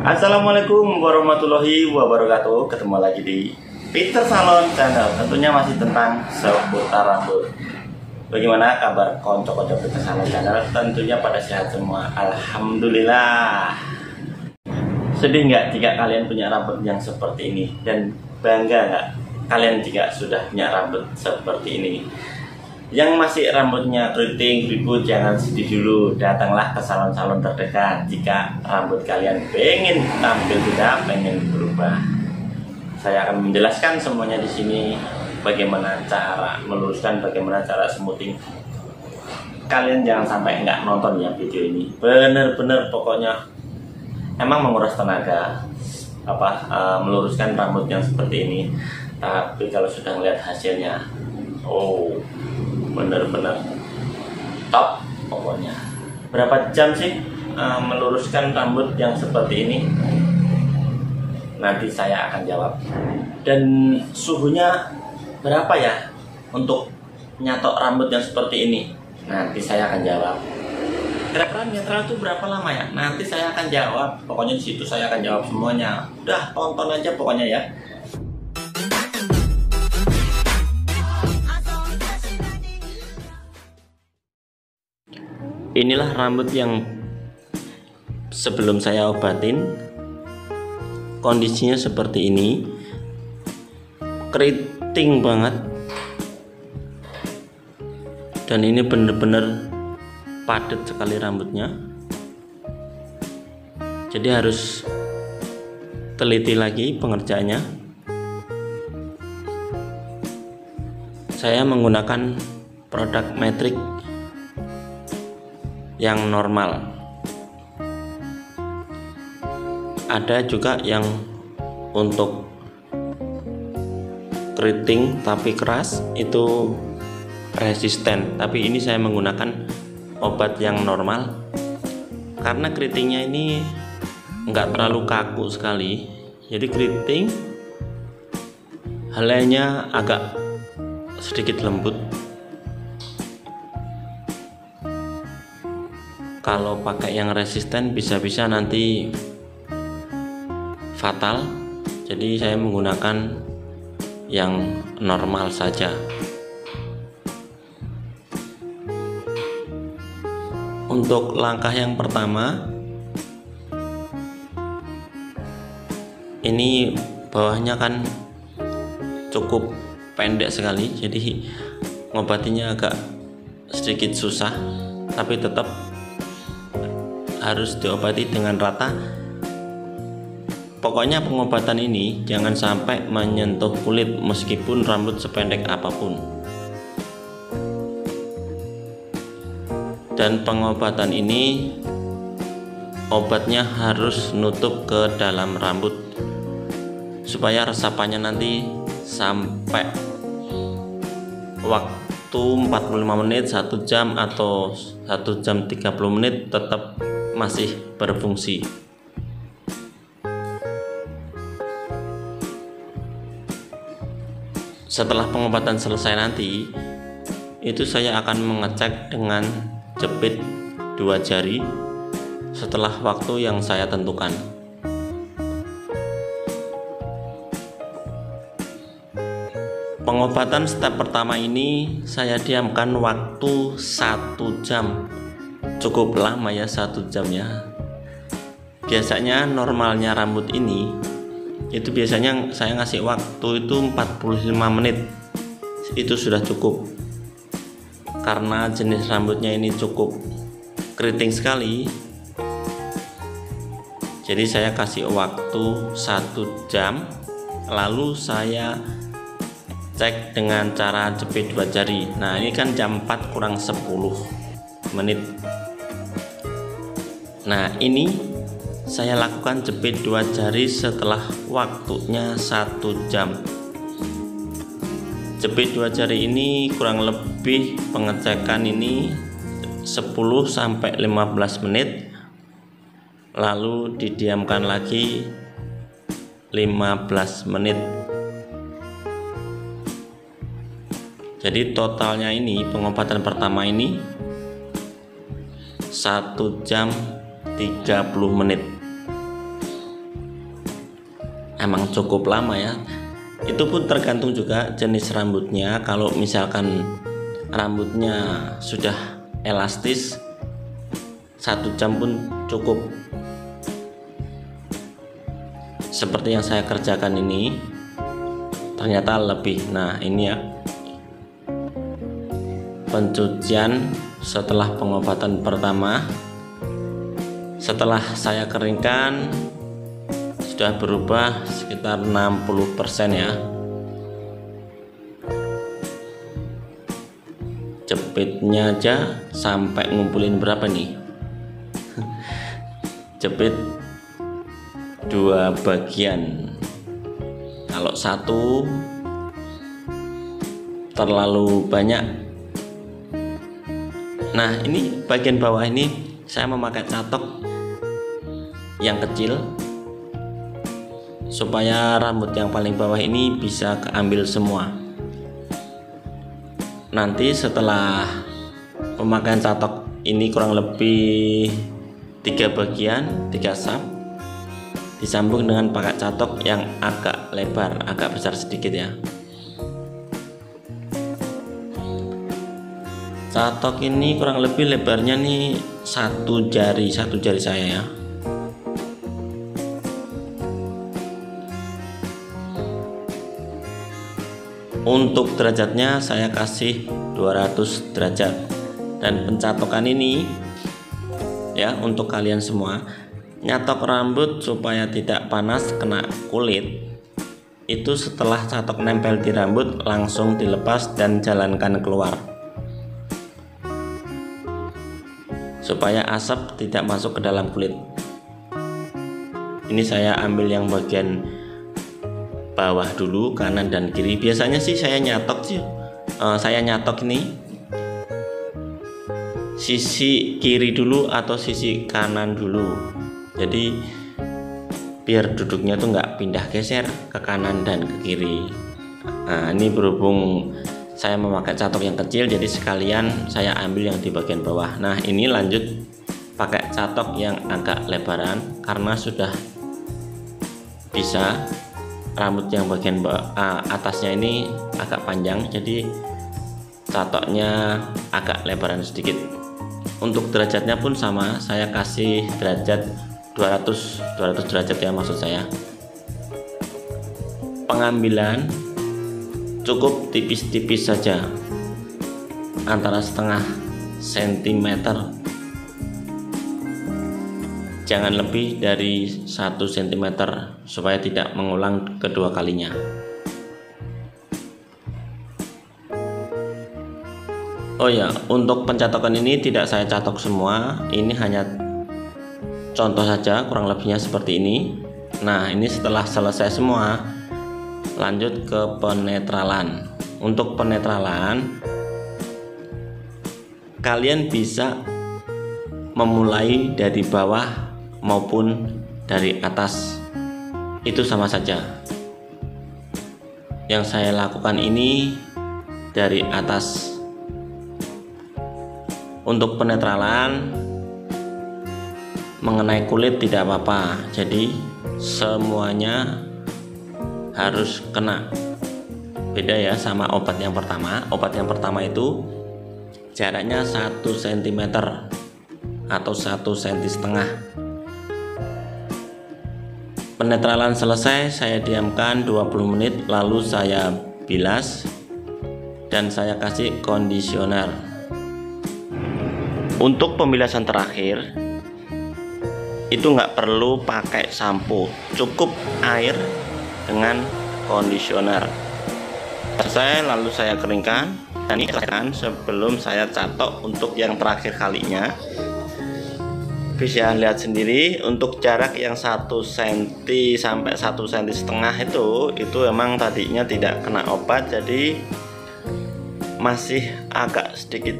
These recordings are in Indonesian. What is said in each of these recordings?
Assalamualaikum warahmatullahi wabarakatuh. Ketemu lagi di Peter Salon Channel. Tentunya masih tentang seputar rambut. Bagaimana kabar konco-konco Peter Salon Channel? Tentunya pada sehat semua. Alhamdulillah. Sedih nggak jika kalian punya rambut yang seperti ini? Dan bangga nggak kalian jika sudah punya rambut seperti ini? Yang masih rambutnya keriting, ribut, jangan sedih dulu. Datanglah ke salon-salon terdekat jika rambut kalian pengen tampil tidak, pengen berubah. Saya akan menjelaskan semuanya di sini, bagaimana cara meluruskan, bagaimana cara smoothing. Kalian jangan sampai nggak nonton ya video ini. Bener-bener pokoknya emang menguras tenaga meluruskan rambut yang seperti ini. Tapi kalau sudah melihat hasilnya, oh, bener-bener top pokoknya. Berapa jam sih meluruskan rambut yang seperti ini? Nanti saya akan jawab. Dan suhunya berapa ya untuk nyatok rambut yang seperti ini? Nanti saya akan jawab. Kira-kira netral itu berapa lama ya? Nanti saya akan jawab. Pokoknya di situ saya akan jawab semuanya. Udah, tonton aja pokoknya ya. Inilah rambut yang sebelum saya obatin. Kondisinya seperti ini, keriting banget, dan ini bener-bener padat sekali rambutnya. Jadi harus teliti lagi pengerjaannya. Saya menggunakan produk Matrix yang normal. Ada juga yang untuk keriting tapi keras, itu resisten. Tapi ini saya menggunakan obat yang normal karena keritingnya ini enggak terlalu kaku sekali. Jadi keriting helainya agak sedikit lembut. Kalau pakai yang resisten bisa-bisa nanti fatal. Jadi saya menggunakan yang normal saja. Untuk langkah yang pertama, ini bawahnya kan cukup pendek sekali, jadi ngobatinya agak sedikit susah, tapi tetap harus diobati dengan rata. Pokoknya pengobatan ini jangan sampai menyentuh kulit meskipun rambut sependek apapun. Dan pengobatan ini obatnya harus nutup ke dalam rambut supaya resapannya nanti sampai waktu 45 menit, 1 jam atau 1 jam 30 menit tetap masih berfungsi. Setelah pengobatan selesai nanti, itu saya akan mengecek dengan jepit 2 jari setelah waktu yang saya tentukan. Pengobatan step pertama ini saya diamkan waktu 1 jam. Cukup lama ya, 1 jam ya. Biasanya normalnya rambut ini itu biasanya saya ngasih waktu itu 45 menit. Itu sudah cukup. Karena jenis rambutnya ini cukup keriting sekali, jadi saya kasih waktu 1 jam. Lalu saya cek dengan cara jepit 2 jari. Nah, ini kan jam 4 kurang 10 menit. Nah, ini saya lakukan jepit 2 jari setelah waktunya 1 jam. Jepit 2 jari ini kurang lebih pengecekan ini 10-15 menit. Lalu didiamkan lagi 15 menit. Jadi totalnya ini pengobatan pertama ini 1 jam 30 menit. emang cukup lama ya. Itu pun tergantung juga jenis rambutnya. Kalau misalkan rambutnya sudah elastis, 1 jam pun cukup. Seperti yang saya kerjakan ini, ternyata lebih. Nah ini ya, pencucian setelah pengobatan pertama. Setelah saya keringkan, sudah berubah sekitar 60% ya. Jepitnya aja sampai ngumpulin berapa nih? Jepit 2 bagian. Kalau 1 terlalu banyak. Nah ini bagian bawah ini saya memakai catok yang kecil supaya rambut yang paling bawah ini bisa keambil semua. Nanti setelah pemakaian catok ini kurang lebih 3 bagian, 3 sap, disambung dengan pakai catok yang agak lebar, agak besar sedikit ya. Catok ini kurang lebih lebarnya nih 1 jari saya ya. Untuk derajatnya saya kasih 200 derajat. Dan pencatokan ini ya, untuk kalian semua, nyatok rambut supaya tidak panas kena kulit, itu setelah catok nempel di rambut langsung dilepas dan jalankan keluar, supaya asap tidak masuk ke dalam kulit. Ini saya ambil yang bagian bawah dulu, kanan dan kiri. Biasanya sih saya nyatok ini sisi kiri dulu atau sisi kanan dulu, jadi biar duduknya tuh nggak pindah geser ke kanan dan ke kiri. Nah ini berhubung saya memakai catok yang kecil, jadi sekalian saya ambil yang di bagian bawah. Nah ini lanjut pakai catok yang agak lebaran karena sudah bisa. Rambut yang bagian atasnya ini agak panjang, jadi catoknya agak lebaran sedikit. Untuk derajatnya pun sama, saya kasih derajat 200 derajat ya, maksud saya. Pengambilan cukup tipis-tipis saja, antara setengah sentimeter, jangan lebih dari 1 cm supaya tidak mengulang kedua kalinya. Oh ya, untuk pencatokan ini tidak saya catok semua, ini hanya contoh saja, kurang lebihnya seperti ini. Nah ini setelah selesai semua, lanjut ke penetralan. Untuk penetralan, kalian bisa memulai dari bawah maupun dari atas, itu sama saja. Yang saya lakukan ini dari atas. Untuk penetralan mengenai kulit tidak apa-apa, jadi semuanya harus kena. Beda ya sama obat yang pertama. Obat yang pertama itu jaraknya 1 cm atau 1,5 cm. Penetralan selesai, saya diamkan 20 menit, lalu saya bilas dan saya kasih kondisioner. Untuk pembilasan terakhir itu nggak perlu pakai sampo, cukup air dengan kondisioner. Saya lalu saya keringkan dan ini sebelum saya catok untuk yang terakhir kalinya. Bisa lihat sendiri, untuk jarak yang 1 cm sampai 1,5 cm itu emang tadinya tidak kena obat, jadi masih agak sedikit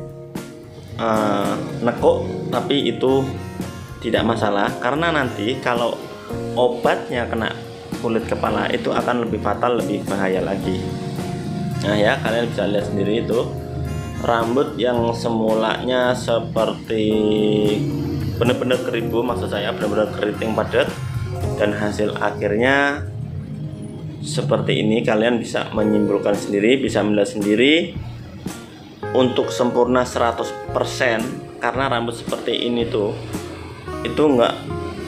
nekuk, tapi itu tidak masalah karena nanti kalau obatnya kena kulit kepala itu akan lebih fatal, lebih bahaya lagi. Nah ya, kalian bisa lihat sendiri itu rambut yang semulanya seperti benar-benar keribu, maksud saya benar-benar keriting padat, dan hasil akhirnya seperti ini. Kalian bisa menyimpulkan sendiri, bisa melihat sendiri. Untuk sempurna 100%, karena rambut seperti ini tuh itu enggak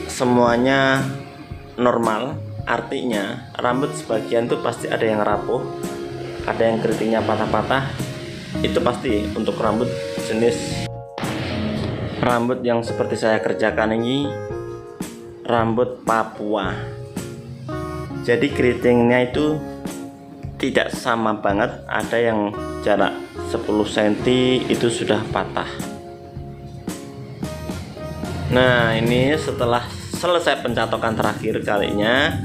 semuanya normal. Artinya rambut sebagian tuh pasti ada yang rapuh, ada yang keritingnya patah-patah. Itu pasti untuk rambut jenis rambut yang seperti saya kerjakan ini, rambut Papua. Jadi keritingnya itu tidak sama banget, ada yang jarak 10 cm itu sudah patah. Nah, ini setelah selesai pencatokan terakhir kalinya,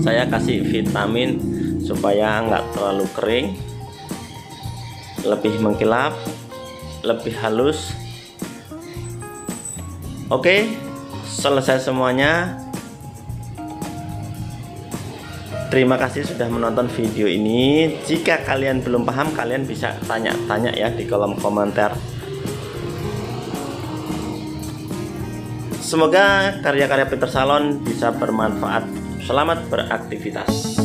saya kasih vitamin supaya nggak terlalu kering, lebih mengkilap, lebih halus. Oke, selesai semuanya. Terima kasih sudah menonton video ini. Jika kalian belum paham, kalian bisa tanya-tanya ya di kolom komentar. Semoga karya-karya Peter Salon bisa bermanfaat. Selamat beraktivitas.